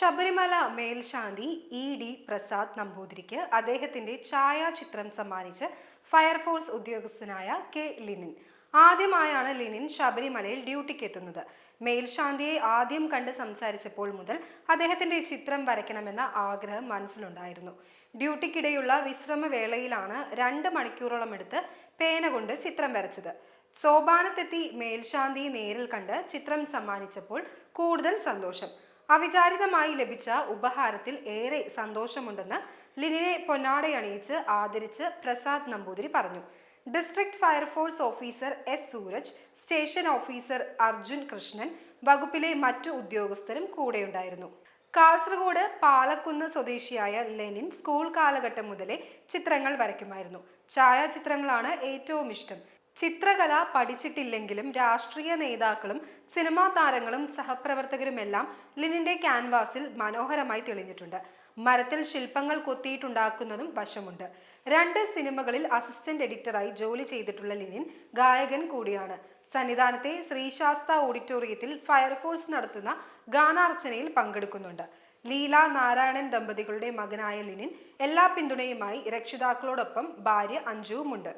ശബരിമല മേൽശാന്തി ഡി പ്രസാദ് നമ്പൂതിരിക്ക് അദ്ദേഹത്തിന്റെ ഛായാചിത്രം സമ്മാനിച്ച് ഫയർഫോഴ്സ് ഉദ്യോഗസ്ഥനായ കെ ലിനിൻ. ആദ്യമായാണ് ലിനിൻ ശബരിമലയിൽ ഡ്യൂട്ടിക്ക് എത്തുന്നത്. മേൽശാന്തിയെ ആദ്യം കണ്ട് സംസാരിച്ചപ്പോൾ മുതൽ അദ്ദേഹത്തിന്റെ ചിത്രം വരയ്ക്കണമെന്ന ആഗ്രഹം മനസ്സിലുണ്ടായിരുന്നു. ഡ്യൂട്ടിക്കിടെയുള്ള വിശ്രമവേളയിലാണ് 2 മണിക്കൂറോളം എടുത്ത് പേന കൊണ്ട് ചിത്രം വരച്ചത്. സോപാനത്തെത്തി മേൽശാന്തിയെ നേരിൽ കണ്ട് ചിത്രം സമ്മാനിച്ചപ്പോൾ കൂടുതൽ സന്തോഷം. അവിചാരിതമായി ലഭിച്ച ഉപഹാരത്തിൽ ഏറെ സന്തോഷമുണ്ടെന്ന് ലിനിനെ പൊന്നാടയണിയിച്ച് ആദരിച്ച് പ്രസാദ് നമ്പൂതിരി പറഞ്ഞു. District fire force officer S Suraj, station officer Arjun Krishnan, വകുപ്പിലെ മറ്റു ഉദ്യോഗസ്ഥരും കൂടെയുണ്ടായിരുന്നു. കാസർഗോഡ് പാലക്കുന്ന് സ്വദേശിയായ ലെനിൻ സ്കൂൾ കാലഘട്ടം മുതലേ ചിത്രങ്ങൾ വരയ്ക്കുമായിരുന്നു. ഛായാചിത്രങ്ങളാണ് ഏറ്റവും ഇഷ്ടം. ചിത്രകല പഠിച്ചിട്ടില്ലെങ്കിലും രാഷ്ട്രീയ നേതാക്കളും സിനിമാ താരങ്ങളും സഹപ്രവർത്തകരുമെല്ലാം ലിനിന്റെ ക്യാൻവാസിൽ മനോഹരമായി തെളിഞ്ഞിട്ടുണ്ട്. മരത്തിൽ ശില്പങ്ങൾ കൊത്തിയിട്ടുണ്ടാക്കുന്നതും വശമുണ്ട്. 2 സിനിമകളിൽ അസിസ്റ്റന്റ് എഡിറ്ററായി ജോലി ചെയ്തിട്ടുള്ള ലിനിൻ ഗായകൻ കൂടിയാണ്. സന്നിധാനത്തെ ശ്രീശാസ്ത ഓഡിറ്റോറിയത്തിൽ ഫയർഫോഴ്സ് നടത്തുന്ന ഗാനാർച്ചനയിൽ പങ്കെടുക്കുന്നുണ്ട്. ലീല നാരായണൻ ദമ്പതികളുടെ മകനായ ലിനിൻ എല്ലാ പിന്തുണയുമായി രക്ഷിതാക്കളോടൊപ്പം ഭാര്യ അഞ്ജുവുമുണ്ട്.